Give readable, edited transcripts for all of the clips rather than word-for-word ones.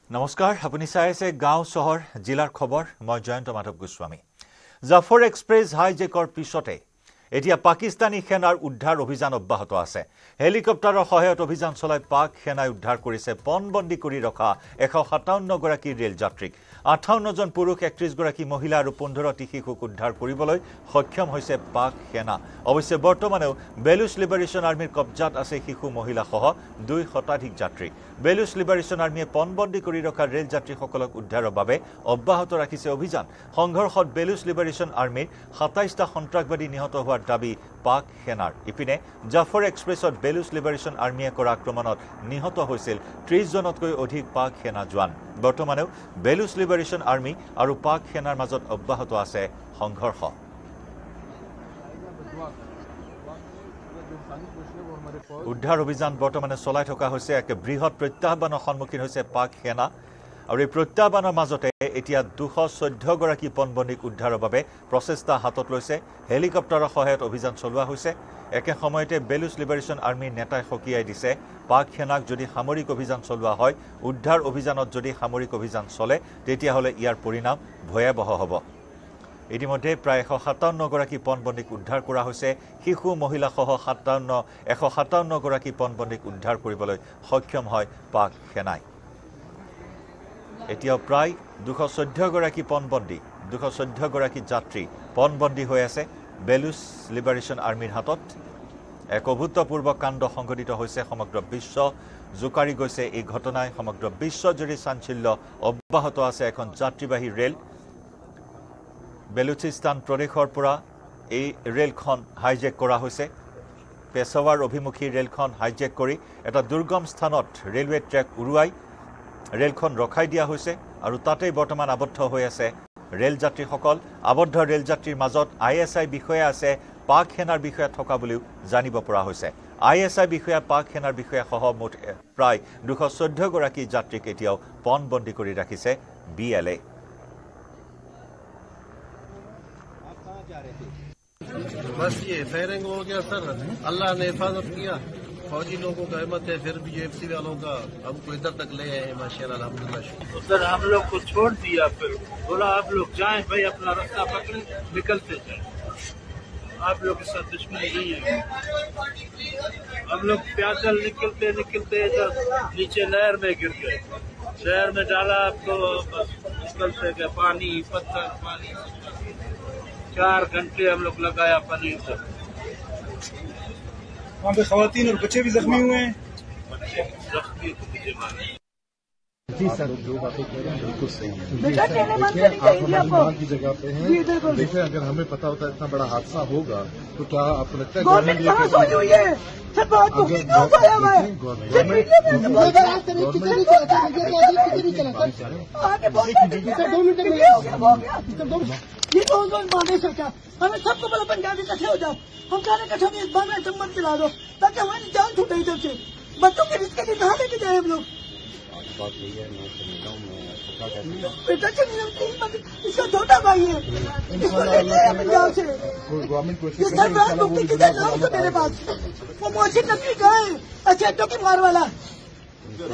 নমস্কাৰ আপুনি চাই আছে গাঁও চহৰ জিলাৰ খবৰ মই জয়ন্ত মাধৱ গোস্বামী জাফৰ এক্সপ্ৰেছ হাইজেকৰ পিছতে এতিয়া পাকিস্তানী সেনাৰ উদ্ধাৰ অভিযান অব্যাহত আছে হেলিকপ্টাৰৰ সহায়ত অভিযান চলাই পাক সেনাই উদ্ধাৰ কৰিছে পণবন্দী কৰি ৰখা 157 গৰাকী ৰেল যাত্ৰীক 58 জন পুৰুষ 31 গৰাকী মহিলা আৰু 15টি শিশুক উদ্ধাৰ কৰিবলৈ সক্ষম হৈছে পাক সেনা অৱশ্যে বৰ্তমানেও বেলুচ লিবাৰেশ্যন আৰ্মিৰ কব্জাত আছে শিশু মহিলা সহ 2 শতাধিক যাত্ৰী বেলুচ লিবাৰেশ্যন আৰ্মিয়ে পণবন্দী কৰি ৰখা ৰেল যাত্ৰীসকলক উদ্ধাৰৰ বাবে অব্যাহত ৰাখিছে অভিযান সংঘৰ্ষত বেলুচ লিবাৰেশ্যন আৰ্মিৰ 27টা সন্ত্ৰাসবাদী নিহত হোৱাৰ দাবী পাক সেনাৰ ইপিনে জাফৰ এক্সপ্ৰেছত বেলুচ লিবাৰেশ্যন আৰ্মিয়ে কৰা আক্ৰমণত নিহত হৈছিল 30 জনতকৈ অধিক পাক সেনা জোৱান বৰ্তমানেও বেলুচ লিবাৰেশ্যন আৰ্মি আৰু পাক সেনাৰ মাজত অব্যাহত আছে সংঘৰ্ষ উদ্ধাৰ অভিযান বৰ্তমানে চলাই থকা হৈছে এক বৃহৎ প্ৰত্যাহ্বানৰ সন্মুখীন হৈছে পাক সেনা আৰু এই প্ৰত্যাহ্বানৰ মাজতে এতিয়া 214 গৰাকী পণবন্দীক উদ্ধাৰৰ বাবে প্ৰচেষ্টা হাতত লৈছে হেলিকপ্টাৰৰ সহায়ত অভিযান চলোৱা হৈছে একে সময়তে বেলুচ লিবাৰেশ্যন আৰ্মিৰ নেতাই সকীয়াই দিছে পাক সেনাক যদি সামৰিক অভিযান চলোৱা হয় উদ্ধাৰ অভিযানত যদি সামৰিক অভিযান চলে তেতিয়াহলে ইয়াৰ পৰিণাম ভয়াবহ হ'ব ইতিমধ্যে প্ৰায় 157 গৰাকী পণবন্দীক উদ্ধাৰ কৰা হৈছে শিশু মহিলা সহ 157 গৰাকী পণবন্দীক উদ্ধাৰ কৰিবলৈ সক্ষম হয় পাক সেনাই এতিয়া প্ৰায় 214 গৰাকী পণবন্দী 214 গৰাকী যাত্ৰী পণবন্দী হৈ আছে বেলুচ লিবাৰেশ্যন আৰ্মিৰ হাতত এক অভূতপূৰ্ব কাণ্ড সংঘটিত হৈছে সমগ্ৰ বিশ্ব জোকাৰি গৈছে এই ঘটনাই সমগ্ৰ বিশ্বজুৰি চাঞ্চল্য অব্যাহত আছে এখন যাত্ৰীবাহী ৰেল বেলুচিস্তান প্ৰদেশৰ পৰা এই ৰেলখন হাইজেক কৰা হৈছে পেশাৱাৰ অভিমুখী ৰেলখন হাইজেক কৰি এটা দুৰ্গম স্থানত ৰেলৱে ট্ৰেক উৰুৱাই ৰেলখন ৰখাই দিয়া হৈছে আৰু তাতেই বৰ্তমান আবদ্ধ হৈ আছে ৰেল যাত্ৰীসকল আবদ্ধ ৰেল যাত্ৰীৰ মাজত আইএসআই বিষয়া আছে পাক সেনাৰ বিষয়া থকা বুলিও জানিব পৰা হৈছে আইএসআই বিষয়া পাক সেনাৰ বিষয়া সহ মুঠ প্ৰায় 214 গৰাকী যাত্ৰীক এতিয়াও পণবন্দী কৰি ৰাখিছে বিএলএ बस ये फायरिंग हो गया सर अल्लाह ने हिफाजत किया फौजी लोगों का हिम्मत है फिर भी एफसी वालों का हमको इधर तक ले आए माशाल्लाह अल्हम्दुलिल्लाह सर हम लोग को छोड़ दिया फिर बोला आप लोग जाएं भाई अपना रास्ता पकड़े निकलते जाए आप लोग के साथ दुश्मनी नहीं है हम लोग पैदल निकलते इधर नीचे नहर में गिर गए शहर में डाला तो बस निकलते गए पानी पत्थर पानी 4 घंटे हम लोग लगाया पानी से वहाँ पे खवातीन और बच्चे भी जख्मी हुए हैं जी सर जो बातें कह रहे हैं बिल्कुल सही है देखिए आप हमारी मां की जगह पे हैं देखिए अगर हमें पता होता इतना बड़ा हादसा होगा तो क्या आपको लगता है गवर्नमेंट ये माने सरकार हमें सबको बोला पंजाबी इकट्ठे हो जाओ हम सारे इकट्ठे इस बार में चम्मच पिला दो ताकि हमारी जान छूटे इधर से बच्चों के रिश्ते के कहाँ लेके जाए हम लोग बेटा इसका छोटा भाई है इसको लेते हैं पंजाब से ये सरकार मुक्ति किधर जाओ तो मेरे पास वो मोहसिन नकवी कहाँ है एसएचओ की मार वाला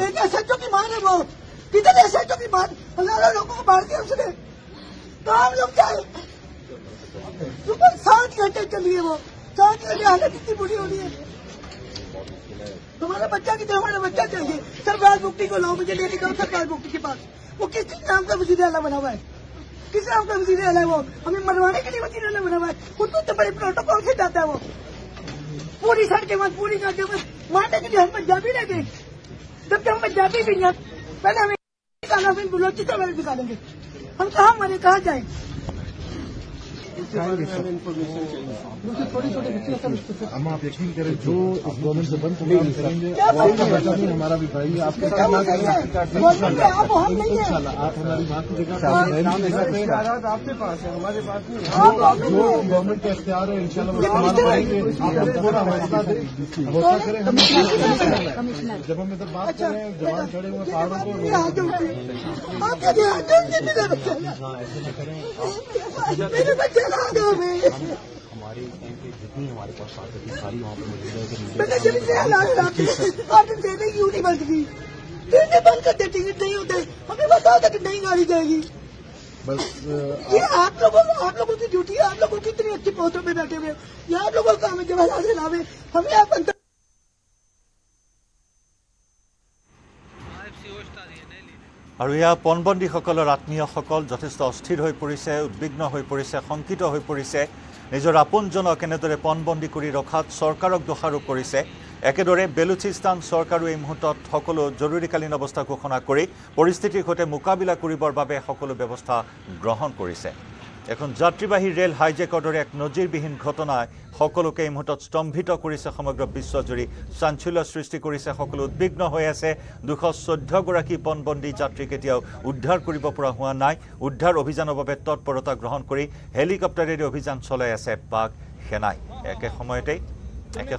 एक एसएचओ की मार है वो किधर एसएचओ की मार हजारों लोगों को मार दिया उसने तो हम लोग जाए सुबह 7 घंटे चलिए वो 7 घंटे हालत इतनी बुरी हो रही है तुम्हारा बच्चा की हमारा बच्चा चाहिए सरकार मुक्ति को लाओ मुझे लेके जाओ सरकार मुक्ति के पास वो किस नाम का वजीर आला बना हुआ है किस नाम का वजीर आला है वो हमें मरवाने के लिए वजीर आला बना हुआ है खुद तो बड़े प्रोटोकॉल से जाता है वो पूरी सड़कें मत पूरी सड़कें मत मारने के लिए हम पंजाबी रह गए जबकि हम पंजाबी भी नहीं पहले हमें निकाला फिर बलोचिस्तान वाले निकालेंगे हम कहाँ मरे कहाँ जाए हम आप यकीन करें जो इस गवर्नमेंट से बंद करेंगे आपका बच्चा भी हमारा भी भाई आपका आप हमारी माँ की जगह आपके पास है हमारे पास नहीं जो गवर्नमेंट का इख्तियार है इंशाल्लाह भरोसा करें जब हम इधर बात कर रहे हैं जवान चढ़े हुए पहाड़ों को मेरे बच्चे हमारी जितनी हमारे पास ताकत सारी वहाँ पर मौजूद है बेटा जब से हालात आपने देने क्यों नहीं बंद की दरवाजे बंद कर दे, टिकट नहीं होते, हमें बताओ कि नहीं गाड़ी जाएगी। बस ये आप लोगों की ड्यूटी है, आप लोगों की इतनी अच्छी पोस्टों में बैठे हुए, ये आप लोगों का काम है जवाहर दिलावे, हमें आप अंतर আৰু ইয়া পণবন্দীসকলৰ আত্মীয়সকল যথেষ্ট অস্থিৰ হৈ পৰিছে, উদ্বিগ্ন হৈ পৰিছে, শংকিত হৈ পৰিছে। নিজৰ আপোনজনক এনেদৰে পণবন্দী কৰি ৰখাত চৰকাৰক দোষাৰোপ কৰিছে। একেদৰে বেলুচিস্তান চৰকাৰো এই মুহূৰ্তত সকলো জৰুৰীকালীন অৱস্থা ঘোষণা কৰি পৰিস্থিতিৰ সৈতে মোকাবিলা কৰিবৰ বাবে সকলো ব্যৱস্থা গ্ৰহণ কৰিছে। এখন যাত্ৰীবাহী ৰেল হাইজেকৰ দৰে এক নজিৰবিহীন ঘটনাই সকলোকে এই মুহূৰ্তত স্তম্ভিত কৰিছে, সমগ্ৰ বিশ্বজুৰি চাঞ্চল্য সৃষ্টি কৰিছে। সকলো উদ্বিগ্ন হৈ আছে। 214 গৰাকী পণবন্দী যাত্ৰীক এতিয়াও উদ্ধাৰ কৰিব পৰা হোৱা নাই। উদ্ধাৰ অভিযানৰ বাবে তৎপৰতা গ্ৰহণ কৰি হেলিকপ্টাৰেৰে অভিযান চলাই আছে পাক সেনাই। একে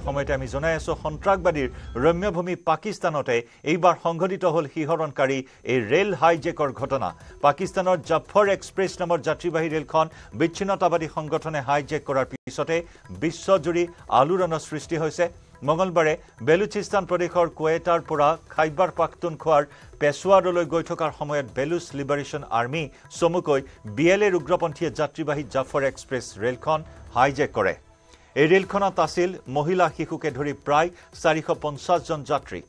সময়তে আমি জনাই আছো সন্ত্ৰাসবাদীৰ ৰম্যভূমি পাকিস্তানতে এইবাৰ সংঘটিত হ'ল শিহৰণকাৰী এই ৰেল হাইজেকৰ ঘটনা। পাকিস্তানৰ জাফৰ এক্সপ্ৰেছ নামৰ যাত্ৰীবাহী ৰেলখন বিচ্ছিন্নতাবাদী সংগঠনে হাইজেক কৰাৰ পিছতে বিশ্বজুৰি আলোড়নৰ সৃষ্টি হৈছে। মঙলবাৰে বেলুচিস্তান প্ৰদেশৰ কোয়েটাৰ পৰা খাইবাৰ পাখতুনখোৱাৰ পেছোৱাৰলৈ গৈ থকাৰ সময়ত বেলুচ লিবাৰেশ্যন আৰ্মি চমুকৈ BLA উগ্ৰপন্থীয়ে যাত্ৰীবাহী জাফৰ এক্সপ্ৰেছ ৰেলখন হাইজেক কৰে। এই ৰেলখনত আছিল মহিলা শিশুকে ধৰি প্ৰায় 450 জন যাত্ৰী।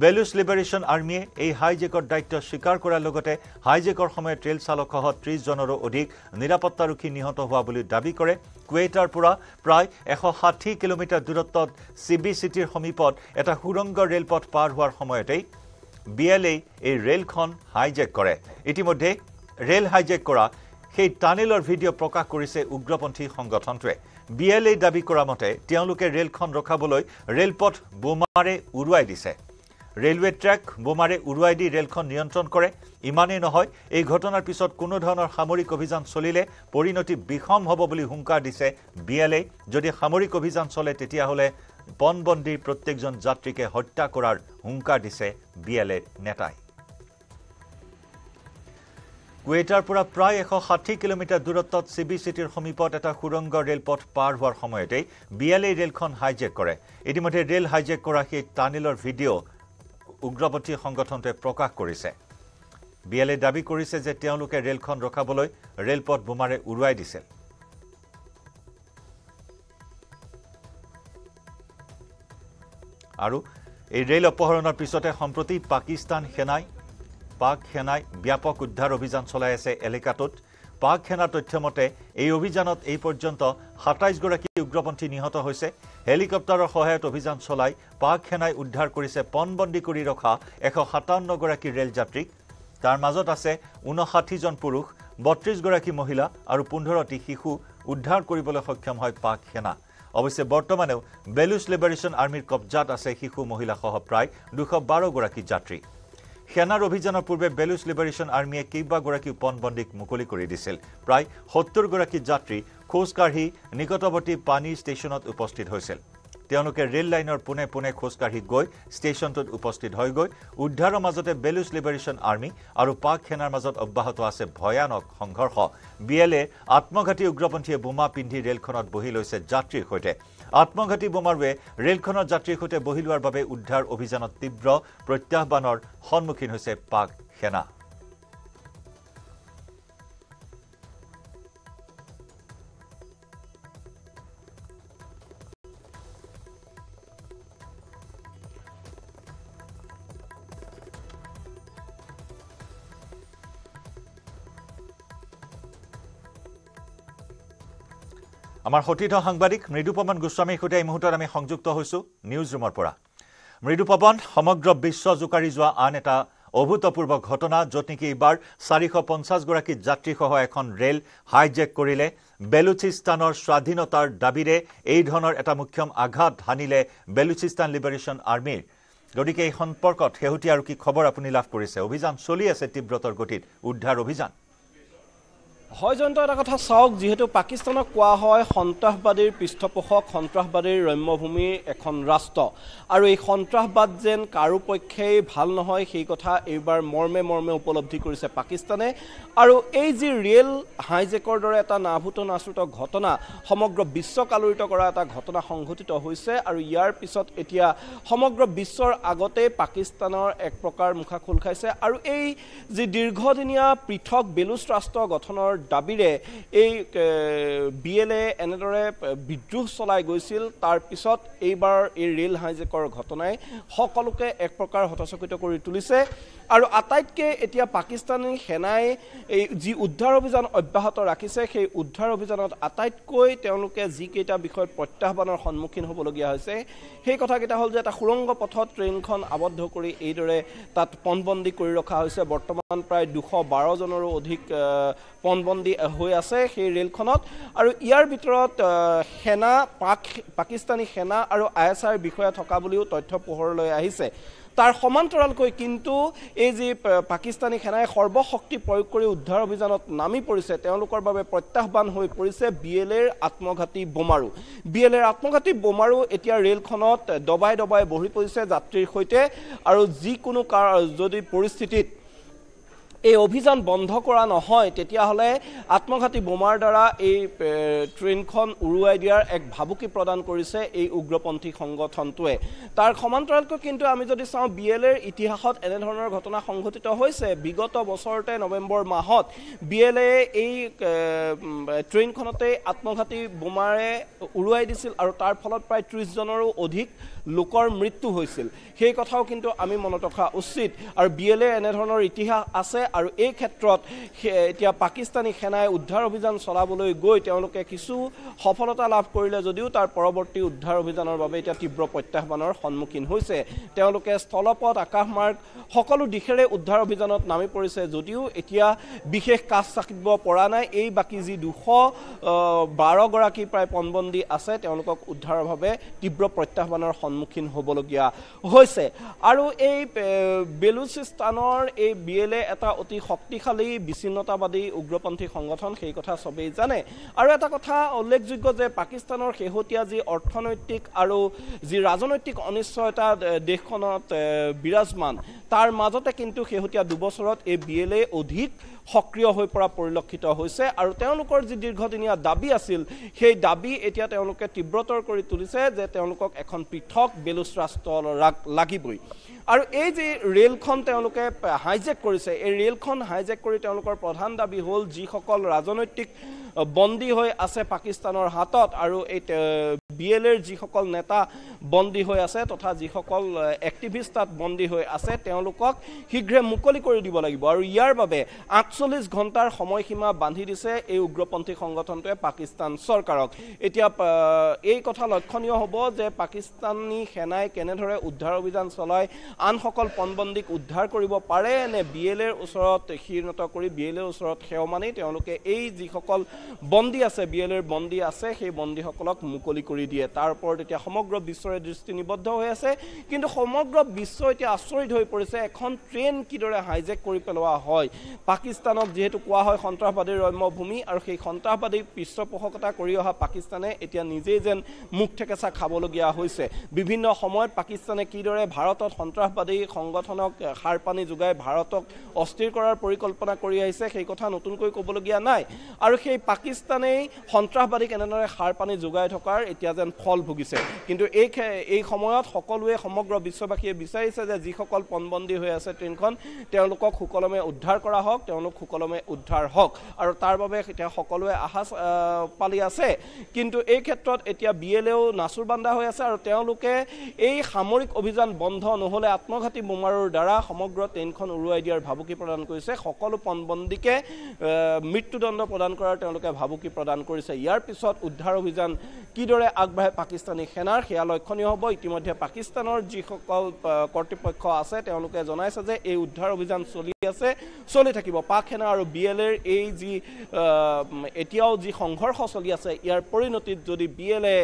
বেলুচ লিবাৰেশ্যন আৰ্মিয়ে এই হাইজেকৰ দায়িত্ব স্বীকাৰ কৰাৰ লগতে হাইজেকৰ সময়ত ৰেল চালকসহ 30 জনৰো অধিক নিৰাপত্তাৰক্ষী নিহত হোৱা বুলি দাবী কৰে। কুৱেইটাৰ পৰা প্ৰায় 160 কিলোমিটাৰ দূৰত্বত CB চিটিৰ সমীপত এটা সুৰংগ ৰেলপথ পাৰ হোৱাৰ সময়তেই BLA এই ৰেলখন হাইজেক কৰে। ইতিমধ্যে ৰেল হাইজেক কৰা সেই টানেলৰ ভিডিঅ' প্ৰকাশ কৰিছে উগ্ৰপন্থী সংগঠনটোৱে। BLA দাবী কৰা মতে তেওঁলোকে ৰেলখন ৰখাবলৈ ৰেলপথ বোমাৰে উৰুৱাই দিছে। ৰেলৱে ট্ৰেক বোমাৰে উৰুৱাই দি ৰেলখন নিয়ন্ত্ৰণ কৰে। ইমানেই নহয়, এই ঘটনাৰ পিছত কোনো ধৰণৰ সামৰিক অভিযান চলিলে পৰিণতি বিষম হ'ব বুলি হুংকাৰ দিছে BLA। যদি সামৰিক অভিযান চলে তেতিয়াহ'লে পণবন্দীৰ প্ৰত্যেকজন যাত্ৰীকে হত্যা কৰাৰ হুংকাৰ দিছে BLA নেতাই। কুৱেইটাৰ পৰা প্ৰায় 160 কিলোমিটাৰ দূৰত্বত CB চিটিৰ সমীপত এটা সুৰংগ ৰেলপথ পাৰ হোৱাৰ সময়তেই BLA ৰেলখন হাইজেক কৰে। ইতিমধ্যে ৰেল হাইজেক কৰা সেই টানেলৰ ভিডিঅ' উগ্ৰপন্থী সংগঠনটোৱে প্ৰকাশ কৰিছে। BLA দাবী কৰিছে যে তেওঁলোকে ৰেলখন ৰখাবলৈ ৰেলপথ বোমাৰে উৰুৱাই দিছিল। আৰু এই ৰেল অপহৰণৰ পিছতে সম্প্ৰতি পাক সেনাই ব্যাপক উদ্ধাৰ অভিযান চলাই আছে এলেকাটোত। পাক সেনাৰ তথ্যমতে এই অভিযানত এই পৰ্যন্ত 27 গৰাকী উগ্ৰপন্থী নিহত হৈছে। হেলিকপ্টাৰৰ সহায়ত অভিযান চলাই পাক সেনাই উদ্ধাৰ কৰিছে পণবন্দী কৰি ৰখা 157 গৰাকী ৰেল যাত্ৰীক। তাৰ মাজত আছে 59 জন পুৰুষ, 32 গৰাকী মহিলা আৰু 15টি শিশু উদ্ধাৰ কৰিবলৈ সক্ষম হয় পাক সেনা। অৱশ্যে বৰ্তমানেও বেলুচ লিবাৰেশ্যন আৰ্মিৰ কব্জাত আছে শিশু মহিলাসহ প্ৰায় 212 গৰাকী যাত্ৰী। সেনাৰ অভিযানৰ পূৰ্বে বেলুচ লিবাৰেশ্যন আৰ্মিয়ে কেইবাগৰাকী পণবন্দীক মুকলি কৰি দিছিল। প্ৰায় 70 গৰাকী যাত্ৰী খোজকাঢ়ি নিকটৱৰ্তী পানী ষ্টেচনত উপস্থিত হৈছিল। তেওঁলোকে ৰেল লাইনৰ পোনে পোনে খোজকাঢ়ি গৈ ষ্টেচনটোত উপস্থিত হৈ গৈ উদ্ধাৰৰ মাজতে বেলুচ লিবাৰেশ্যন আৰ্মি আৰু পাক সেনাৰ মাজত অব্যাহত আছে ভয়ানক সংঘৰ্ষ। BLA আত্মঘাতী উগ্ৰপন্থীয়ে বোমা পিন্ধি ৰেলখনত বহি লৈছে যাত্ৰীৰ সৈতে। আত্মঘাতী বোমাৰুৱে ৰেলখনৰ যাত্ৰীৰ সৈতে বহি লোৱাৰ বাবে উদ্ধাৰ অভিযানত তীব্ৰ প্ৰত্যাহ্বানৰ সন্মুখীন হৈছে পাক সেনা। আমাৰ সতীৰ্থ সাংবাদিক মৃদুপৱন গোস্বামীৰ সৈতে এই মুহূৰ্তত আমি সংযুক্ত হৈছোঁ নিউজ ৰুমৰ পৰা। মৃদুপৱন, সমগ্ৰ বিশ্ব জোকাৰি যোৱা আন এটা অভূতপূৰ্ব ঘটনা, য'ত নেকি এইবাৰ 450 গৰাকী যাত্ৰীসহ এখন ৰেল হাইজেক কৰিলে। বেলুচিস্তানৰ স্বাধীনতাৰ দাবীৰে এই ধৰণৰ এটা মুখ্যম আঘাত হানিলে বেলুচিস্তান লিবাৰেশ্যন আৰ্মিৰ। গতিকে এই সম্পৰ্কত শেহতীয়া আৰু কি খবৰ আপুনি লাভ কৰিছে? অভিযান চলি আছে তীব্ৰতৰ গতিত, উদ্ধাৰ অভিযান। হয় জয়ন্ত, এটা কথা চাওক, যিহেতু পাকিস্তানক কোৱা হয় সন্ত্ৰাসবাদীৰ পৃষ্ঠপোষক, সন্ত্ৰাসবাদীৰ ৰম্যভূমিৰ এখন ৰাষ্ট্ৰ, আৰু এই সন্ত্ৰাসবাদ যেন কাৰো পক্ষেই ভাল নহয় সেই কথা এইবাৰ মৰ্মে মৰ্মে উপলব্ধি কৰিছে পাকিস্তানে। আৰু এই যি ৰেল হাইজেকৰ দৰে এটা নাভূত নাশ্ৰুত ঘটনা সমগ্ৰ বিশ্বক আলোড়িত কৰা এটা ঘটনা সংঘটিত হৈছে, আৰু ইয়াৰ পিছত এতিয়া সমগ্ৰ বিশ্বৰ আগতে পাকিস্তানৰ এক প্ৰকাৰ মুখা খোল খাইছে। আৰু এই যি দীৰ্ঘদিনীয়া পৃথক বেলুচ ৰাষ্ট্ৰ গঠনৰ দাবীৰে এই BLA এনেদৰে বিদ্ৰোহ চলাই গৈছিল, তাৰ পিছত এইবাৰ এই ৰেল হাইজেকৰ ঘটনাই সকলোকে এক প্ৰকাৰ হতচকিত কৰি তুলিছে। আৰু আটাইতকৈ এতিয়া পাকিস্তানী সেনাই এই যি উদ্ধাৰ অভিযান অব্যাহত ৰাখিছে, সেই উদ্ধাৰ অভিযানত আটাইতকৈ তেওঁলোকে যিকেইটা বিষয়ত প্ৰত্যাহ্বানৰ সন্মুখীন হ'বলগীয়া হৈছে সেই কথাকেইটা হ'ল যে এটা সুৰংগ পথত ট্ৰেইনখন আবদ্ধ কৰি এইদৰে তাত পণবন্দী কৰি ৰখা হৈছে। বৰ্তমান প্ৰায় 212 জনৰো অধিক পণবন্দী হৈ আছে সেই ৰেলখনত। আৰু ইয়াৰ ভিতৰত সেনা পাকিস্তানী সেনা আৰু ISR বিষয়া থকা বুলিও তথ্য পোহৰলৈ আহিছে। তাৰ সমান্তৰালকৈ কিন্তু এই যি পাকিস্তানী সেনাই সৰ্বশক্তি প্ৰয়োগ কৰি উদ্ধাৰ অভিযানত নামি পৰিছে, তেওঁলোকৰ বাবে প্ৰত্যাহ্বান হৈ পৰিছে BLAৰ আত্মঘাতী বোমাৰু। BLAৰ আত্মঘাতী বোমাৰু এতিয়া ৰেলখনত দবাই দবাই বহি পৰিছে যাত্ৰীৰ সৈতে। আৰু যিকোনো যদি পৰিস্থিতিত এই অভিযান বন্ধ কৰা নহয় তেতিয়াহ'লে আত্মঘাতী বোমাৰ দ্বাৰা এই ট্ৰেইনখন উৰুৱাই দিয়াৰ এক ভাবুকি প্ৰদান কৰিছে এই উগ্ৰপন্থী সংগঠনটোৱে। তাৰ সমান্তৰালকৈ কিন্তু আমি যদি চাওঁ BLAৰ ইতিহাসত এনেধৰণৰ ঘটনা সংঘটিত হৈছে। বিগত বছৰতে নৱেম্বৰ মাহত BLA এই ট্ৰেইনখনতে আত্মঘাতী বোমাৰে উৰুৱাই দিছিল, আৰু তাৰ ফলত প্ৰায় 30 জনৰো অধিক লোকৰ মৃত্যু হৈছিল। সেই কথাও কিন্তু আমি মনত ৰখা উচিত। আৰু BLA এনেধৰণৰ ইতিহাস আছে, আৰু এই ক্ষেত্ৰত এতিয়া পাকিস্তানী সেনাই উদ্ধাৰ অভিযান চলাবলৈ গৈ তেওঁলোকে কিছু সফলতা লাভ কৰিলে যদিও তাৰ পৰৱৰ্তী উদ্ধাৰ অভিযানৰ বাবে এতিয়া তীব্ৰ প্ৰত্যাহ্বানৰ সন্মুখীন হৈছে। তেওঁলোকে স্থলপথ, আকাশমাৰ্গ সকলো দিশেৰে উদ্ধাৰ অভিযানত নামি পৰিছে যদিও এতিয়া বিশেষ কাজ চাকিব পৰা নাই। এই বাকী যি 212 গৰাকী প্ৰায় পণবন্দী আছে তেওঁলোকক উদ্ধাৰৰ বাবে তীব্ৰ প্ৰত্যাহ্বানৰ সন্মুখীন হ'বলগীয়া হৈছে। আৰু এই বেলুচিস্তানৰ এই BLA এটা অতি শক্তিশালী বিচ্ছিন্নতাবাদী উগ্ৰপন্থী সংগঠন, সেই কথা সবেই জানে। আৰু এটা কথা উল্লেখযোগ্য যে পাকিস্তানৰ শেহতীয়া যি অৰ্থনৈতিক আৰু যি ৰাজনৈতিক অনিশ্চয়তা দেশখনত বিৰাজমান, তাৰ মাজতে কিন্তু শেহতীয়া 2 বছৰত এই BLA অধিক সক্ৰিয় হৈ পৰা পৰিলক্ষিত হৈছে। আৰু তেওঁলোকৰ যি দীৰ্ঘদিনীয়া দাবী আছিল সেই দাবী এতিয়া তেওঁলোকে তীব্ৰতৰ কৰি তুলিছে যে তেওঁলোকক এখন পৃথক বেলুচ ৰাষ্ট্ৰ লাগিবই। আৰু এই যে ৰেলখন তেওঁলোকে হাইজেক কৰিছে, এই ৰেলখন হাইজেক কৰি তেওঁলোকৰ প্ৰধান দাবী হ'ল যিসকল ৰাজনৈতিক বন্দী হৈ আছে পাকিস্তানৰ হাতত, আৰু এই BLAৰ যিসকল নেতা বন্দী হৈ আছে তথা যিসকল এক্টিভিষ্ট তাত বন্দী হৈ আছে তেওঁলোকক শীঘ্ৰে মুকলি কৰি দিব লাগিব। আৰু ইয়াৰ বাবে 48 ঘণ্টাৰ সময়সীমা বান্ধি দিছে এই উগ্ৰপন্থী সংগঠনটোৱে পাকিস্তান চৰকাৰক। এতিয়া এই কথা লক্ষণীয় হ'ব যে পাকিস্তানী সেনাই কেনেদৰে উদ্ধাৰ অভিযান চলাই আনসকল পণবন্দীক উদ্ধাৰ কৰিব পাৰে, নে BLAৰ ওচৰত শীৰ্ণত কৰি BLAৰ ওচৰত সেৱ মানি তেওঁলোকে এই যিসকল বন্দী আছে, BLAৰ বন্দী আছে, সেই বন্দীসকলক মুকলি কৰি দিয়ে। তাৰ ওপৰত এতিয়া সমগ্ৰ বিশ্বৰে দৃষ্টি নিবদ্ধ হৈ আছে। কিন্তু সমগ্ৰ বিশ্ব এতিয়া আচৰিত হৈ পৰিছে, এখন ট্ৰেইন কিদৰে হাইজেক কৰি পেলোৱা হয়। পাকিস্তানক যিহেতু কোৱা হয় সন্ত্ৰাসবাদীৰ ৰম্যভূমি, আৰু সেই সন্ত্ৰাসবাদীৰ পৃষ্ঠপোষকতা কৰি অহা পাকিস্তানে এতিয়া নিজেই যেন মুখ ঠেকেচা খাবলগীয়া হৈছে। বিভিন্ন সময়ত পাকিস্তানে কিদৰে ভাৰতত সন্ত্ৰাসবাদী সংগঠনক সাৰ পানী যোগাই ভাৰতক অস্থিৰ কৰাৰ পৰিকল্পনা কৰি আহিছে সেই কথা নতুনকৈ ক'বলগীয়া নাই। আৰু সেই পাকিস্তানেই সন্ত্ৰাসবাদীক এনেদৰে সাৰ পানী যোগাই থকাৰ এতিয়া যেন ফল ভুগিছে। কিন্তু এই সময়ত সকলোৱে সমগ্ৰ বিশ্ববাসীয়ে বিচাৰিছে যে যিসকল পণবন্দী হৈ আছে ট্ৰেইনখন তেওঁলোকক সুকলমে উদ্ধাৰ কৰা হওক, তেওঁলোক সুকলমে উদ্ধাৰ হওক। আৰু তাৰ বাবে এতিয়া সকলোৱে আশা পালি আছে। কিন্তু এই ক্ষেত্ৰত এতিয়া BLAও নাচুৰবান্দা হৈ আছে, আৰু তেওঁলোকে এই সামৰিক অভিযান বন্ধ নহ'লে আত্মঘাতী বোমাৰুৰ দ্বাৰা সমগ্ৰ ট্ৰেইনখন উৰুৱাই দিয়াৰ ভাবুকি প্ৰদান কৰিছে। সকলো পণবন্দীকে মৃত্যুদণ্ড প্ৰদান কৰাৰ তেওঁলোকে ভাবুকি প্ৰদান কৰিছে। ইয়াৰ পিছত উদ্ধাৰ অভিযান কিদৰে আগবাঢ়ে পাকিস্তানী সেনাৰ সেয়া লক্ষণীয় হ'ব। ইতিমধ্যে পাকিস্তানৰ যিসকল কৰ্তৃপক্ষ আছে তেওঁলোকে জনাইছে যে এই উদ্ধাৰ অভিযান চলি থাকিব। পাক সেনা আৰু BLAৰ এই যি এতিয়াও যি সংঘৰ্ষ চলি আছে ইয়াৰ পৰিণতিত যদি BLA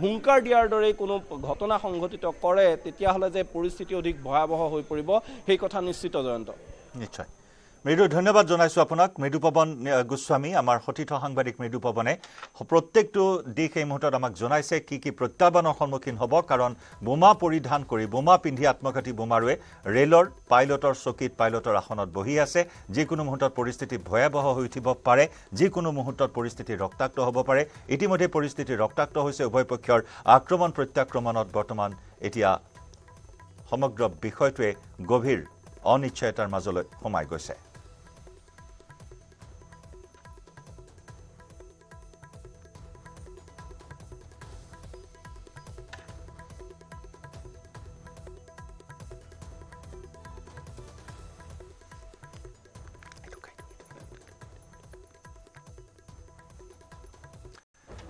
হুংকাৰ দিয়াৰ দৰে কোনো ঘটনা সংঘটিত কৰে তেতিয়াহ'লে যে পৰিস্থিতি অধিক ভয়াৱহ হৈ পৰিব সেই কথা নিশ্চিত। জয়ন্ত, নিশ্চয় মৃদু ধন্যবাদ জনাইছোঁ আপোনাক মৃদুপৱন গোস্বামী আমাৰ সতীৰ্থ সাংবাদিক মৃদুপৱনে প্ৰত্যেকটো দিশ এই মুহূৰ্তত আমাক জনাইছে কি কি প্ৰত্যাহ্বানৰ সন্মুখীন হ'ব কাৰণ বোমা পৰিধান কৰি বোমা পিন্ধি আত্মঘাতী বোমাৰুৱে ৰেলৰ পাইলটৰ চকীত পাইলটৰ আসনত বহি আছে যিকোনো মুহূৰ্তত পৰিস্থিতি ভয়াৱহ হৈ উঠিব পাৰে যিকোনো মুহূৰ্তত পৰিস্থিতি ৰক্তাক্ত হ'ব পাৰে ইতিমধ্যে পৰিস্থিতি ৰক্তাক্ত হৈছে উভয় পক্ষৰ আক্ৰমণ প্ৰত্যাক্ৰমণত বৰ্তমান এতিয়া সমগ্ৰ বিষয়টোৱে গভীৰ অনিশ্চয়তাৰ মাজলৈ সোমাই গৈছে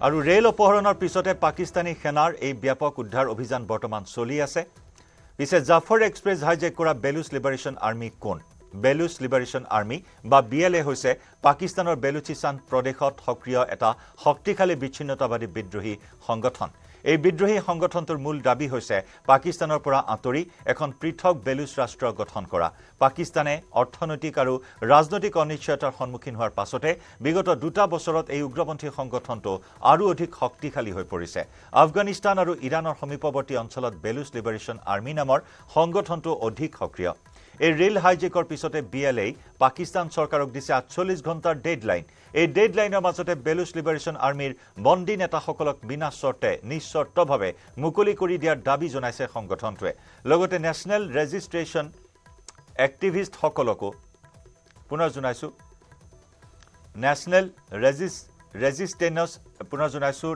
আৰু ৰেল অপহৰণৰ পিছতে পাকিস্তানী সেনাৰ এই ব্যাপক উদ্ধাৰ অভিযান বৰ্তমান চলি আছে পিছে জাফৰ এক্সপ্ৰেছ হাইজেক কৰা বেলুচ লিবাৰেশ্যন আৰ্মি কোন বেলুচ লিবাৰেশ্যন আৰ্মি বা BLA হৈছে পাকিস্তানৰ বেলুচিস্তান প্ৰদেশত সক্ৰিয় এটা শক্তিশালী বিচ্ছিন্নতাবাদী বিদ্ৰোহী সংগঠন এই বিদ্ৰোহী সংগঠনটোৰ মূল দাবী হৈছে পাকিস্তানৰ পৰা আঁতৰি এখন পৃথক বেলুচ ৰাষ্ট্ৰ গঠন কৰা পাকিস্তানে অৰ্থনৈতিক আৰু ৰাজনৈতিক অনিশ্চয়তাৰ সন্মুখীন হোৱাৰ পাছতে বিগত 2 বছৰত এই উগ্ৰপন্থী সংগঠনটো আৰু অধিক শক্তিশালী হৈ পৰিছে আফগানিস্তান আৰু ইৰাণৰ সমীপৱৰ্তী অঞ্চলত বেলুচ লিবাৰেশ্যন আৰ্মি নামৰ সংগঠনটো অধিক সক্ৰিয় এই ৰেল হাইজেকৰ পিছতে BLA পাকিস্তান চৰকাৰক দিছে 48 ঘণ্টাৰ ডেডলাইন এই ডেডলাইনৰ মাজতে বেলুচ লিবাৰেশ্যন আৰ্মিৰ বন্দী নেতাসকলক বিনা চৰ্তে নিশ্চৰ্তভাৱে মুকলি কৰি দিয়াৰ দাবী জনাইছে সংগঠনটোৱে লগতে নেশ্যনেল ৰেজিষ্ট্ৰেশ্যন এক্টিভিষ্ট সকলকো পুনৰ জনাইছোঁ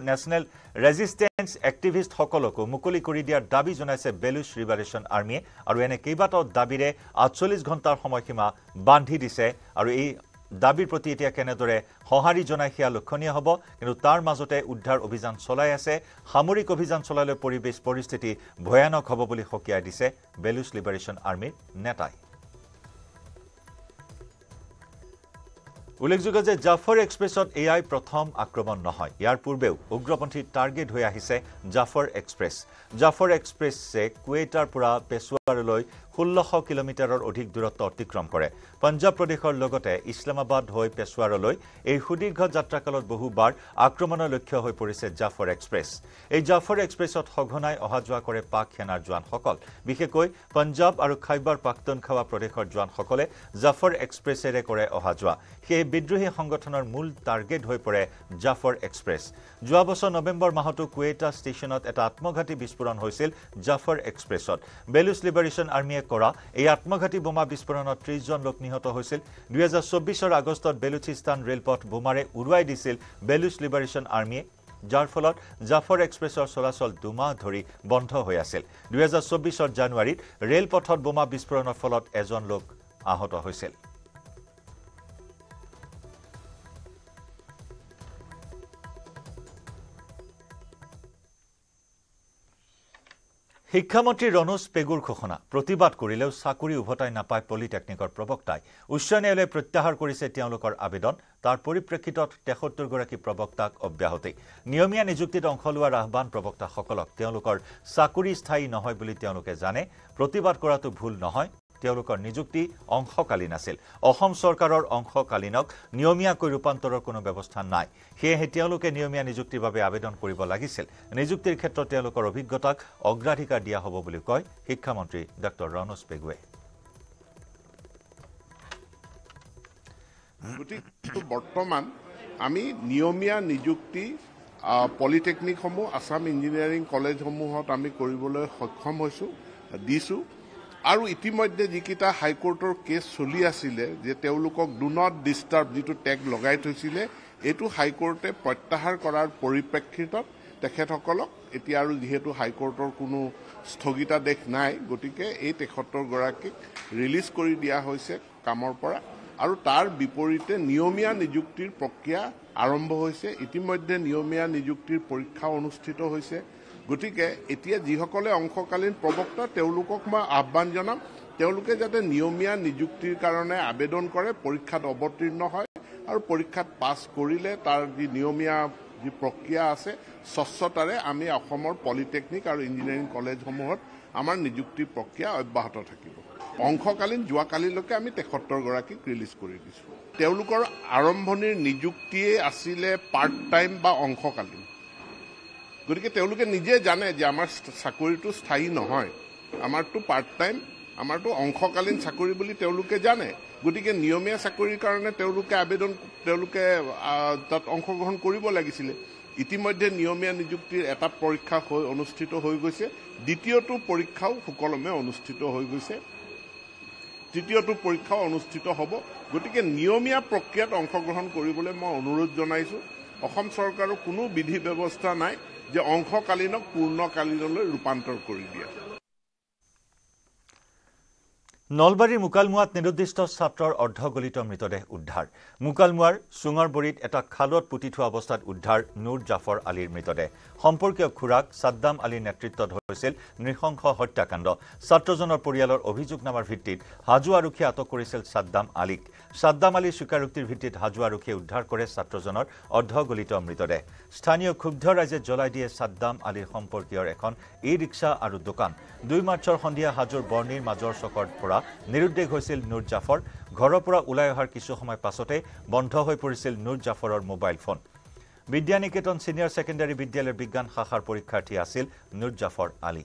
নেশ্যনেল ৰেজিষ্টেন্স এক্টিভিষ্ট সকলকো মুকলি কৰি দিয়াৰ দাবী জনাইছে বেলুচ লিবাৰেশ্যন আৰ্মিয়ে আৰু এনে কেইবাটাও দাবীৰে 48 ঘণ্টাৰ সময়সীমা বান্ধি দিছে আৰু এই দাবীৰ প্ৰতি এতিয়া কেনেদৰে সঁহাৰি জনাই সেয়া লক্ষণীয় হ'ব কিন্তু তাৰ মাজতে উদ্ধাৰ অভিযান চলাই আছে সামৰিক অভিযান চলালে পৰিস্থিতি ভয়ানক হ'ব বুলি সকীয়াই দিছে বেলুচ লিবাৰেশ্যন আৰ্মিৰ নেতাই উল্লেখযোগ্য যে জাফৰ এক্সপ্ৰেছত এআই প্ৰথম আক্ৰমণ নহয় ইয়াৰ পূৰ্বেও উগ্ৰপন্থীৰ টাৰ্গেট হৈ আহিছে জাফৰ এক্সপ্ৰেছে কুৱেইটাৰ পৰা পেছোৱাৰলৈ 1600 কিলোমিটাৰৰ অধিক দূৰত্ব অতিক্ৰম কৰে পঞ্জাব প্ৰদেশৰ লগতে ইছলামাবাদ হৈ পেছোৱাৰলৈ এই সুদীৰ্ঘ যাত্ৰাকালত বহুবাৰ আক্ৰমণৰ লক্ষ্য হৈ পৰিছে জাফৰ এক্সপ্ৰেছ এই জাফৰ এক্সপ্ৰেছত সঘনাই অহা যোৱা কৰে পাক সেনাৰ জোৱানসকল বিশেষকৈ পঞ্জাব আৰু খাইবাৰ পাখতুনখাৱা প্ৰদেশৰ জোৱানসকলে জাফৰ এক্সপ্ৰেছেৰে কৰে অহা যোৱা সেই বিদ্ৰোহী সংগঠনৰ মূল টাৰ্গেট হৈ পৰে জাফৰ এক্সপ্ৰেছ যোৱা বছৰ নৱেম্বৰ মাহতো কুৱেইটা ষ্টেচনত এটা আত্মঘাতী বিস্ফোৰণ হৈছিল জাফৰ এক্সপ্ৰেছত বেলুচ লিবাৰেশ্যন আৰ্মিয়ে কৰা এই আত্মঘাতী বোমা বিস্ফোৰণত 30 জন লোক নিহত হৈছিল 2024 আগষ্টত বেলুচিস্তান ৰেলপথ বোমাৰে উৰুৱাই দিছিল বেলুচ লিবাৰেশ্যন আৰ্মিয়ে যাৰ ফলত জাফৰ এক্সপ্ৰেছৰ চলাচল 2 মাহ ধৰি বন্ধ হৈ আছিল 2024 জানুৱাৰীত ৰেলপথত বোমা বিস্ফোৰণৰ ফলত এজন লোক আহত হৈছিল শিক্ষামন্ত্ৰী ৰনোজ পেগুৰ ঘোষণা প্ৰতিবাদ কৰিলেও চাকৰি উভতাই নাপায় পলিটেকনিকৰ প্ৰবক্তাই উচ্চ ন্যায়ালয়ে প্ৰত্যাহাৰ কৰিছে তেওঁলোকৰ আবেদন তাৰ পৰিপ্ৰেক্ষিতত 73 গৰাকী প্ৰবক্তাক অব্যাহতি নিয়মীয়া নিযুক্তিত অংশ লোৱাৰ আহ্বান প্ৰবক্তাসকলক তেওঁলোকৰ চাকৰি স্থায়ী নহয় বুলি তেওঁলোকে জানে প্ৰতিবাদ কৰাটো ভুল নহয় তেওঁলোকৰ নিযুক্তি অংশকালীন আছিল অসম চৰকাৰৰ অংশকালীনক নিয়মীয়াকৈ ৰূপান্তৰৰ কোনো ব্যৱস্থা নাই সেয়েহে তেওঁলোকে নিয়মীয়া নিযুক্তিৰ বাবে আবেদন কৰিব লাগিছিল নিযুক্তিৰ ক্ষেত্ৰত তেওঁলোকৰ অভিজ্ঞতাক অগ্ৰাধিকাৰ দিয়া হ'ব বুলি কয় শিক্ষামন্ত্ৰী ডক্টৰ ৰনোজ পেগুৱে বৰ্তমান আমি নিয়মীয়া নিযুক্তি পলিটেকনিকসমূহ আসাম ইঞ্জিনিয়াৰিং কলেজসমূহত আমি কৰিবলৈ সক্ষম হৈছোঁ দিছোঁ আৰু ইতিমধ্যে যিকেইটা হাইকোৰ্টৰ কেছ চলি আছিলে যে তেওঁলোকক ডু নট ডিষ্টাৰ্ব যিটো টেগ লগাই থৈছিলে এইটো হাইকোৰ্টে প্ৰত্যাহাৰ কৰাৰ পৰিপ্ৰেক্ষিতত তেখেতসকলক এতিয়া আৰু যিহেতু হাইকোৰ্টৰ কোনো স্থগিতাদেশ নাই গতিকে এই 73 গৰাকীক ৰিলিজ কৰি দিয়া হৈছে কামৰ পৰা আৰু তাৰ বিপৰীতে নিয়মীয়া নিযুক্তিৰ প্ৰক্ৰিয়া আৰম্ভ হৈছে ইতিমধ্যে নিয়মীয়া নিযুক্তিৰ পৰীক্ষা অনুষ্ঠিত হৈছে গতিকে এতিয়া যিসকলে অংশকালীন প্ৰবক্তা তেওঁলোকক মই আহ্বান জনাম তেওঁলোকে যাতে নিয়মীয়া নিযুক্তিৰ কাৰণে আবেদন কৰে পৰীক্ষাত অৱতীৰ্ণ হয় আৰু পৰীক্ষাত পাছ কৰিলে তাৰ যি নিয়মীয়া যি প্ৰক্ৰিয়া আছে স্বচ্ছতাৰে আমি অসমৰ পলিটেকনিক আৰু ইঞ্জিনিয়াৰিং কলেজসমূহত আমাৰ নিযুক্তি প্ৰক্ৰিয়া অব্যাহত থাকিব অংশকালীন যোৱাকালিলৈকে আমি 73 গৰাকীক ৰিলিজ কৰি দিছোঁ। তেওঁলোকৰ আৰম্ভণিৰ নিযুক্তিয়ে আছিলে পাৰ্ট টাইম বা অংশকালীন। গতিকে তেওঁলোকে নিজে জানে যে আমাৰ চাকৰিটো স্থায়ী নহয়, আমাৰটো পাৰ্ট টাইম, আমাৰটো অংশকালীন চাকৰি বুলি তেওঁলোকে জানে। গতিকে নিয়মীয়া চাকৰিৰ কাৰণে তেওঁলোকে তাত অংশগ্ৰহণ কৰিব লাগিছিলে। ইতিমধ্যে নিয়মীয়া নিযুক্তিৰ এটা পৰীক্ষা অনুষ্ঠিত হৈ গৈছে, দ্বিতীয়টো পৰীক্ষাও সুকলমে অনুষ্ঠিত হৈ গৈছে, তৃতীয়টো পৰীক্ষাও অনুষ্ঠিত হ'ব। গতিকে নিয়মীয়া প্ৰক্ৰিয়াত অংশগ্ৰহণ কৰিবলৈ মই অনুৰোধ জনাইছোঁ। অসম চৰকাৰৰ কোনো বিধি ব্যৱস্থা নাই যে অংশকালীনক পূৰ্ণকালীনলৈ ৰূপান্তৰ কৰি দিয়া। নলবাৰীৰ মুকালমুৱাত নিৰুদ্দিষ্ট ছাত্ৰৰ অৰ্ধগলিত মৃতদেহ উদ্ধাৰ। মুকালমুৱাৰ চুঙৰবৰীত এটা খালত পুতি থোৱা অৱস্থাত উদ্ধাৰ নুৰ জাফৰ আলীৰ মৃতদেহ। সম্পৰ্কীয় খুৰাক ছাদ্দাম আলীৰ নেতৃত্বত হৈছিল নৃশংস হত্যাকাণ্ড। ছাত্ৰজনৰ পৰিয়ালৰ অভিযোগনামাৰ ভিত্তিত হাজো আৰক্ষীয়ে আটক কৰিছিল ছাদ্দাম আলীক। ছাদ্দাম আলীৰ স্বীকাৰোক্তিৰ ভিত্তিত হাজো আৰক্ষীয়ে উদ্ধাৰ কৰে ছাত্ৰজনৰ অৰ্ধগলিত মৃতদেহ। স্থানীয় ক্ষুব্ধ ৰাইজে জ্বলাই দিয়ে ছাদ্দাম আলীৰ সম্পৰ্কীয়ৰ এখন ই-ৰিক্সা আৰু দোকান। 2 মাৰ্চৰ সন্ধিয়া হাজোৰ বৰ্ণিৰ মাজৰ চকৰ পৰা নিৰুদ্দেশ হৈছিল নুৰ জাফৰ। ঘৰৰ পৰা ওলাই অহাৰ কিছু সময় পাছতে বন্ধ হৈ পৰিছিল নুৰ জাফৰৰ mobile phone. Vidyaniketan senior secondary বিদ্যালয়ৰ বিজ্ঞান শাখাৰ পৰীক্ষাৰ্থী আছিল নুৰ জাফৰ আলী।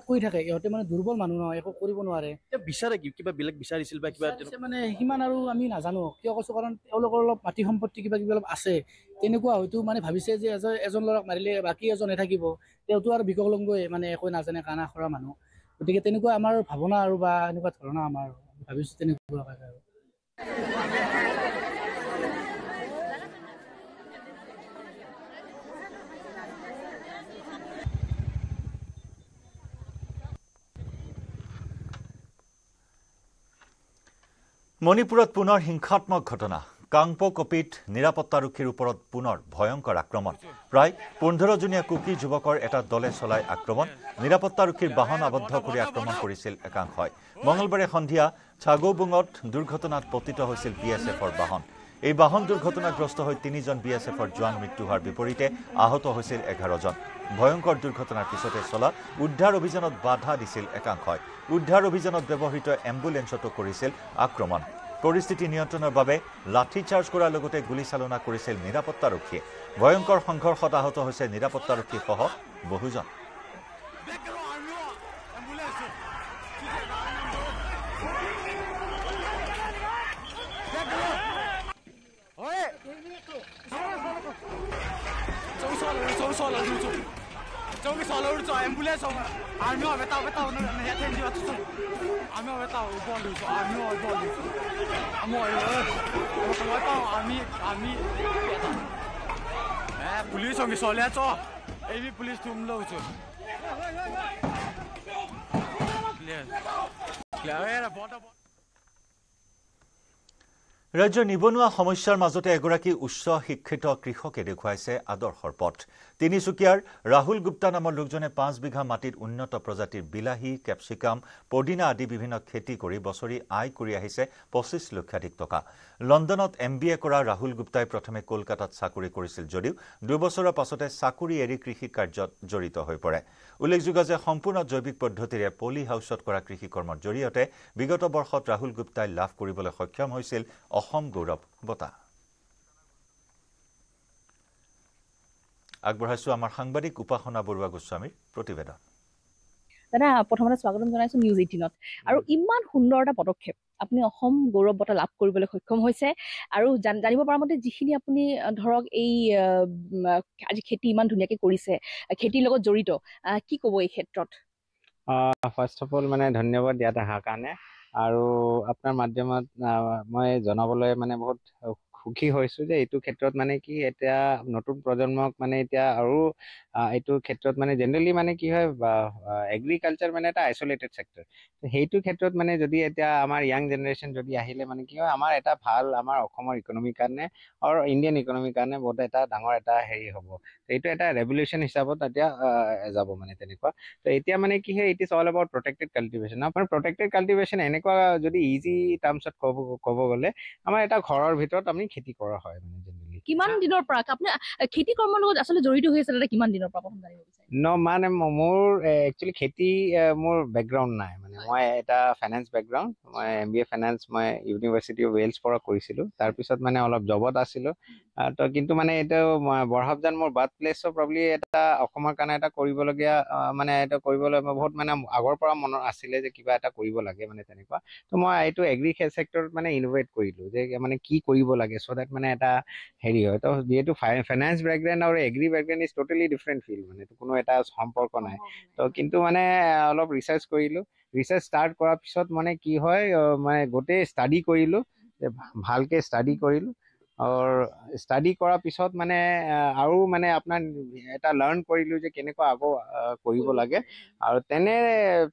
কৰি থাকে ইহঁতে মানে দুৰ্বল মানুহ নহয়, একো কৰিব নোৱাৰে। বিচাৰে কি কিবা বেলেগ বিচাৰিছিল বা কিবা মানে সিমান আৰু আমি নাজানো কিয় কৈছো, কাৰণ তেওঁলোকৰ অলপ মাটি সম্পত্তি কিবা কিবি অলপ আছে। তেনেকুৱা হয়তো মানে ভাবিছে যে এজন ল'ৰাক মাৰিলে বাকী এজনে থাকিব, তেওঁতো আৰু বিকলংগই, মানে একো নাজানে, কানা খৰা মানুহ। গতিকে তেনেকুৱা আমাৰ ভাৱনা আৰু বা এনেকুৱা ধৰণৰ আমাৰ ভাবিছো তেনেকুৱা আৰু। মণিপুৰত পুনৰ হিংসাত্মক ঘটনা। কাংপোকপিত নিৰাপত্তাৰক্ষীৰ ওপৰত পুনৰ ভয়ংকৰ আক্ৰমণ। প্ৰায় 15জনীয়া কুকি যুৱকৰ এটা দলে চলাই আক্ৰমণ। নিৰাপত্তাৰক্ষীৰ বাহন আবদ্ধ কৰি আক্ৰমণ কৰিছিল একাংশই। মঙলবাৰে সন্ধিয়া ছাগৌবুঙত দুৰ্ঘটনাত পতিত হৈছিল BSFৰ বাহন। এই বাহন দুৰ্ঘটনাগ্ৰস্ত হৈ 3জন BSFৰ জোৱান মৃত্যু হোৱাৰ বিপৰীতে আহত হৈছিল 11জন। ভয়ংকৰ দুৰ্ঘটনাৰ পিছতে চলা উদ্ধাৰ অভিযানত বাধা দিছিল একাংশই। উদ্ধাৰ অভিযানত ব্যৱহৃত এম্বুলেন্সতো কৰিছিল আক্ৰমণ। পৰিস্থিতি নিয়ন্ত্ৰণৰ বাবে লাঠিচাৰ্জ কৰাৰ লগতে গুলীচালনা কৰিছিল নিৰাপত্তাৰক্ষীয়ে। ভয়ংকৰ সংঘৰ্ষত আহত হৈছে নিৰাপত্তাৰক্ষীসহ বহুজন। ৰাজ্যৰ নিবনুৱা সমস্যাৰ মাজতে এগৰাকী উচ্চ শিক্ষিত কৃষকে দেখুৱাইছে আদৰ্শৰ পথ। তিনিচুকীয়াৰ ৰাহুল গুপ্তা নামৰ লোকজনে 5 বিঘা মাটিত উন্নত প্ৰজাতিৰ বিলাহী, কেপচিকাম, পদিনা আদি বিভিন্ন খেতি কৰি বছৰি আয় কৰি আহিছে 25 লক্ষাধিক টকা। লণ্ডনত MBA কৰা ৰাহুল গুপ্তাই প্ৰথমে কলকাতাত চাকৰি কৰিছিল যদিও 2 বছৰৰ পাছতে চাকৰি এৰি কৃষি কাৰ্যত জড়িত হৈ পৰে। উল্লেখযোগ্য যে সম্পূৰ্ণ জৈৱিক পদ্ধতিৰে পলি হাউচত কৰা কৃষি কৰ্মৰ জৰিয়তে বিগত বৰ্ষত ৰাহুল গুপ্তাই লাভ কৰিবলৈ সক্ষম হৈছিল অসম গৌৰৱ বঁটা। আগবঢ়াইছো আমাৰ সাংবাদিক উপাসনা বৰুৱা গোস্বামীৰ প্ৰতিবেদন। দাদা, প্ৰথমতে স্বাগতম জনাইছো নিউজ 18ত। আৰু ইমান সুন্দৰ এটা পদক্ষেপ, আপুনি অসম গৌৰৱ বঁটা লাভ কৰিবলৈ সক্ষম হৈছে। আৰু জানিব পৰা মতে যিখিনি আপুনি ধৰক এই আজি খেতি ইমান ধুনীয়াকৈ কৰিছে, খেতিৰ লগত জড়িত, কি ক'ব এই ক্ষেত্ৰত? ফাৰ্ষ্ট অফ অল মানে ধন্যবাদ ইয়াত অহাৰ কাৰণে। আৰু আপোনাৰ মাধ্যমত মই জনাবলৈ মানে বহুত সুখী হৈছোঁ যে এইটো ক্ষেত্ৰত মানে কি এতিয়া নতুন প্ৰজন্মক মানে এতিয়া আৰু এইটো ক্ষেত্ৰত মানে জেনেৰেলি মানে কি হয় এগ্ৰিকালচাৰ মানে এটা আইচলেটেড ছেক্টৰ। সেইটো ক্ষেত্ৰত মানে যদি এতিয়া আমাৰ য়াং জেনেৰেশ্যন যদি আহিলে মানে কি হয় আমাৰ এটা ভাল আমাৰ অসমৰ ইকনমিৰ কাৰণে আৰু ইণ্ডিয়ান ইকনমিৰ কাৰণে বহুত এটা ডাঙৰ এটা হেৰি হ'ব। এইটো এটা ৰেভলিউশ্যন হিচাপত এতিয়া যাব মানে তেনেকুৱা। তো এতিয়া মানে কি হয় it is all about protected cultivation. আমাৰ প্ৰটেক্টেড কাল্টিভেশ্যন এনেকুৱা যদি ইজি টাৰ্মছত ক'ব গ'লে আমাৰ এটা ঘৰৰ ভিতৰত আমি খেতি কৰা হয় মানে জেনেৰেলি। কিমান দিনৰ পৰা আপুনি খেতি কৰ্মৰ লগত আচলতে জড়িত হৈ আছে দাদা কিমান দিনৰ পৰা প্ৰথম জানিব বিচাৰিম মানে মোৰ একচুৱেলি খেতি মোৰ বেকগ্ৰাউণ্ড নাই মানে মই এটা ফাইনেন্স বেকগ্ৰাউণ্ড মই MBA ফাইনেন্স মই ইউনিভাৰ্চিটি অফ ৱেলছ পৰা কৰিছিলোঁ তাৰপিছত মানে অলপ জবত আছিলোঁ তো কিন্তু মানে এইটো বৰহাবজান মোৰ বাৰ্থ প্লেছ প্ৰবলি এটা অসমৰ কাৰণে এটা কৰিবলগীয়া মানে এইটো কৰিবলৈ বহুত মানে আগৰ পৰা মনত আছিলে যে কিবা এটা কৰিব লাগে মানে তেনেকুৱা তো মই এইটো এগ্ৰি ছেক্টৰত মানে ইনোভেট কৰিলোঁ যে মানে কি কৰিব লাগে চ' ডেট মানে এটা হেৰি হয় তো যিহেতু ফাইনেন্স বেকগ্ৰাউণ্ড আৰু agri background is totally different field মানে কোনো এটা সম্পৰ্ক নাই তো কিন্তু মানে অলপ ৰিচাৰ্চ কৰিলোঁ ৰিচাৰ্চ ষ্টাৰ্ট কৰাৰ পিছত মানে কি হয় মানে গোটেই ষ্টাডি কৰিলোঁ ভালকৈ ষ্টাডি কৰিলোঁ আৰু ষ্টাডি কৰাৰ পিছত মানে আৰু মানে আপোনাৰ এটা লাৰ্ণ কৰিলোঁ যে কেনেকুৱা আকৌ কৰিব লাগে আৰু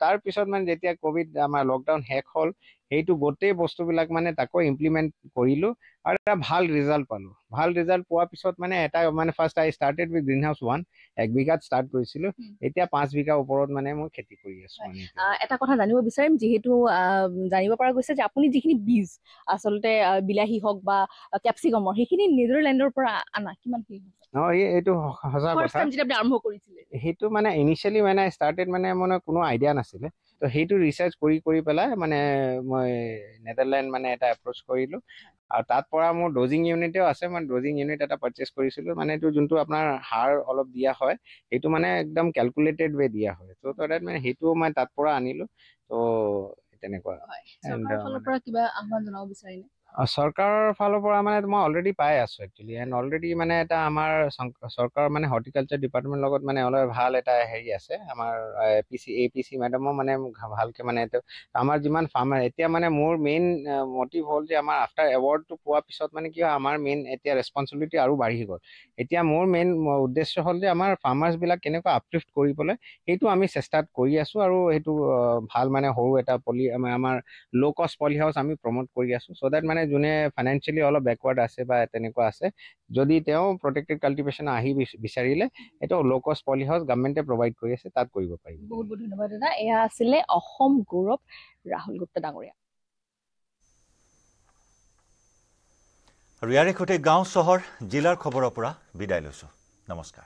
তাৰপিছত মানে যেতিয়া ক'ভিড আমাৰ লকডাউন শেষ হ'ল সেইটো গোটেই বস্তুবিলাক মানে তাকো ইমপ্লিমেণ্ট কৰিলোঁ আৰু এটা ভাল ৰিজাল্ট পালোঁ ভাল ৰিজাল্ট পোৱাৰ পিছত মানে এটা মানে first I started with green house 1 1 বিঘাত ষ্টাৰ্ট কৰিছিলোঁ এতিয়া 5 বিঘা ওপৰত মানে মই খেতি কৰি আছোঁ এটা কথা জানিব বিচাৰিম যিহেতু জানিব পৰা গৈছে যে আপুনি যিখিনি বীজ আচলতে বিলাহী হওক বা কেপচিকামৰ সেইখিনি নেদাৰলেণ্ডৰ পৰা আনা কিমান কি এইটো সঁচা কথা আৰম্ভ কৰিছিলে সেইটো মানে ইনিচিয়েলি মানে ষ্টাৰ্টেড মানে মানে কোনো আইডিয়া নাছিলে তো সেইটো ৰিচাৰ্চ কৰি পেলাই মানে মই নেদাৰলেণ্ড মানে এটা এপ্ৰ'চ কৰিলোঁ আৰু তাত পৰা মোৰ ড'জিং ইউনিটেও আছে মানে ড'জিং ইউনিট এটা পাৰচেছ কৰিছিলোঁ মানে এইটো যোনটো আপোনাৰ সাৰ অলপ দিয়া হয় সেইটো মানে একদম কেলকুলেটেড ৱে দিয়া হয় ত' তাত মানে সেইটো মই তাত পৰা আনিলোঁ তো তেনেকুৱা চৰকাৰৰ ফালৰ পৰা কিবা আহ্বান জনাব বিচাৰিনে চৰকাৰৰ ফালৰ পৰা মানে মই অলৰেডি পাই আছোঁ একচুৱেলি এণ্ড অলৰেডি মানে এটা আমাৰ চৰকাৰৰ মানে হৰ্টিকালচাৰ ডিপাৰ্টমেণ্ট লগত মানে অলপ ভাল এটা হেৰি আছে আমাৰ APC মেডামো মানে ভালকৈ মানে এইটো আমাৰ যিমান ফাৰ্মাৰ এতিয়া মানে মোৰ মেইন মটিভ হ'ল যে আমাৰ আফটাৰ এৱাৰ্ডটো পোৱাৰ পিছত মানে কি হয় আমাৰ মেইন এতিয়া ৰেচপনচিবিলিটি আৰু বাঢ়ি গ'ল এতিয়া মোৰ মেইন উদ্দেশ্য হ'ল যে আমাৰ ফাৰ্মাৰ্ছবিলাক কেনেকুৱা আপলিফ্ট কৰিবলৈ সেইটো আমি চেষ্টাত কৰি আছোঁ আৰু সেইটো ভাল মানে সৰু এটা আমাৰ ল' কষ্ট পলি হাউচ আমি প্ৰমোট কৰি আছোঁ চ' ডেট মানে যোনে ফাইনেন্সিয়েলি অলপ বেকৱাৰ্ড আছে বা তেনেকুৱা আছে যদি তেওঁ প্ৰটেক্টেড কাল্টিভেশ্যন আহি বিচাৰিলে এইটো ল' কষ্ট পলি হাউচ গভৰ্ণমেণ্টে প্ৰভাইড কৰি আছে তাত কৰিব পাৰিব বহুত বহুত ধন্যবাদ দাদা এয়া আছিলে অসম গৌৰৱ ৰাহুল গুপ্তা ডাঙৰীয়া আৰু ইয়াৰে সৈতে গাঁও চহৰ জিলাৰ খবৰৰ পৰা বিদায় লৈছোঁ নমস্কাৰ